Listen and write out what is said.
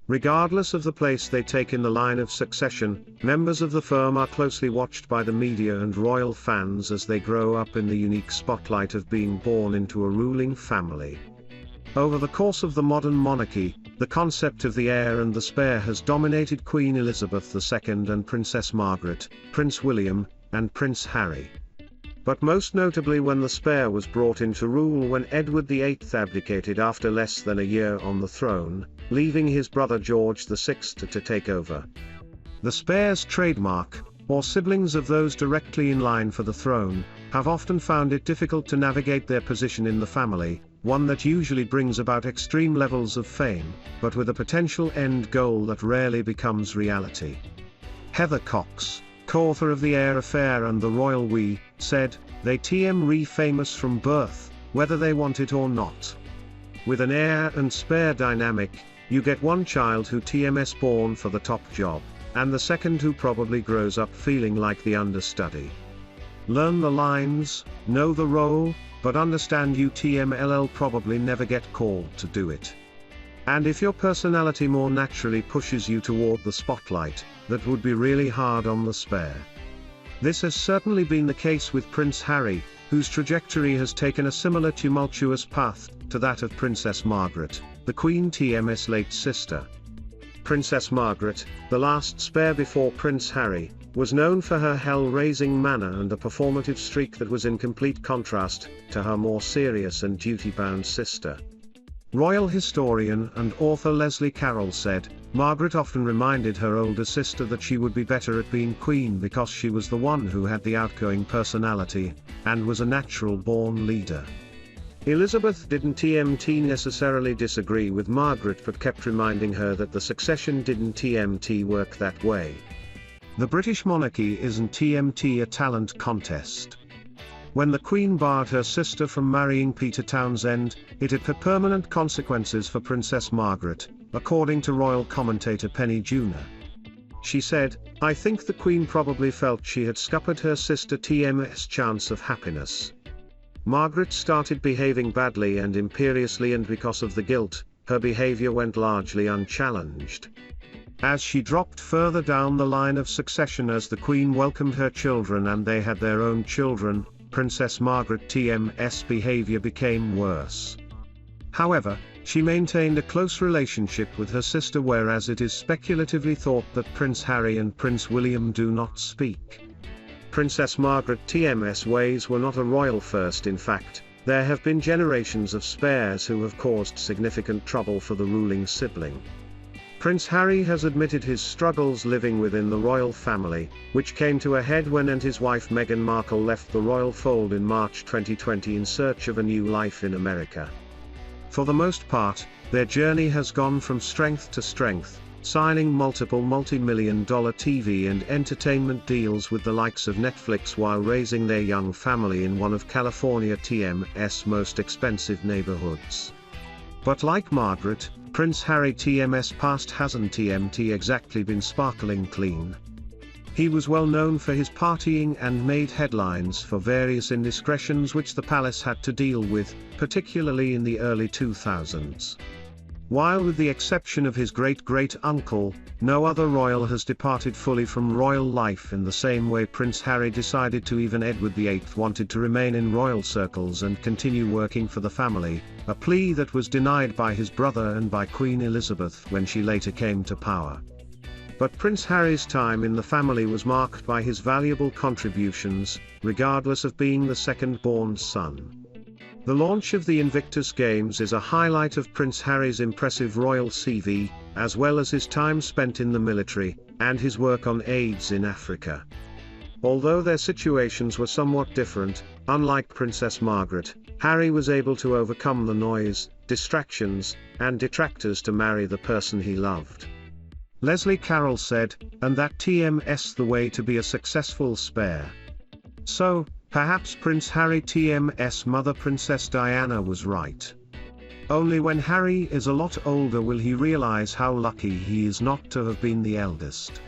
Regardless of the place they take in the line of succession, members of the firm are closely watched by the media and royal fans as they grow up in the unique spotlight of being born into a ruling family. Over the course of the modern monarchy, the concept of the heir and the spare has dominated Queen Elizabeth II and Princess Margaret, Prince William, and Prince Harry. But most notably when the spare was brought into rule when Edward VIII abdicated after less than a year on the throne, leaving his brother George VI to take over. The spare's trademark, or siblings of those directly in line for the throne, have often found it difficult to navigate their position in the family, one that usually brings about extreme levels of fame, but with a potential end goal that rarely becomes reality. Heather Cox, co-author of The Heir Affair and The Royal We, said, "They re famous from birth, whether they want it or not. With an heir and spare dynamic, you get one child who TMS born for the top job, and the second who probably grows up feeling like the understudy. Learn the lines, know the role, but understand you TMLL probably never get called to do it. And if your personality more naturally pushes you toward the spotlight, that would be really hard on the spare." This has certainly been the case with Prince Harry, whose trajectory has taken a similar tumultuous path to that of Princess Margaret, the Queen's late sister. Princess Margaret, the last spare before Prince Harry, was known for her hell-raising manner and a performative streak that was in complete contrast to her more serious and duty-bound sister. Royal historian and author Leslie Carroll said, "Margaret often reminded her older sister that she would be better at being queen because she was the one who had the outgoing personality, and was a natural-born leader." Elizabeth didn't necessarily disagree with Margaret but kept reminding her that the succession didn't work that way. The British monarchy isn't a talent contest. When the Queen barred her sister from marrying Peter Townsend, it had permanent consequences for Princess Margaret, according to royal commentator Penny Junor. She said, "I think the Queen probably felt she had scuppered her sister's chance of happiness. Margaret started behaving badly and imperiously, and because of the guilt, her behaviour went largely unchallenged. As she dropped further down the line of succession as the Queen welcomed her children and they had their own children, Princess Margaret's behaviour became worse. However, she maintained a close relationship with her sister, whereas it is speculatively thought that Prince Harry and Prince William do not speak. Princess Margaret's ways were not a royal first. In fact, there have been generations of spares who have caused significant trouble for the ruling sibling. Prince Harry has admitted his struggles living within the royal family, which came to a head when he and his wife Meghan Markle left the royal fold in March 2020 in search of a new life in America. For the most part, their journey has gone from strength to strength, signing multiple multi-million-dollar TV and entertainment deals with the likes of Netflix while raising their young family in one of California's most expensive neighbourhoods. But like Margaret, Prince Harry's past hasn't exactly been sparkling clean. He was well known for his partying and made headlines for various indiscretions which the palace had to deal with, particularly in the early 2000s. While with the exception of his great-great-uncle, no other royal has departed fully from royal life in the same way Prince Harry decided to. Even Edward VIII wanted to remain in royal circles and continue working for the family, a plea that was denied by his brother and by Queen Elizabeth when she later came to power. But Prince Harry's time in the family was marked by his valuable contributions, regardless of being the second-born son. The launch of the Invictus Games is a highlight of Prince Harry's impressive royal CV, as well as his time spent in the military, and his work on AIDS in Africa. Although their situations were somewhat different, unlike Princess Margaret, Harry was able to overcome the noise, distractions, and detractors to marry the person he loved. Leslie Carroll said, "And that's the way to be a successful spare." So, perhaps Prince Harry's mother Princess Diana was right. Only when Harry is a lot older will he realize how lucky he is not to have been the eldest.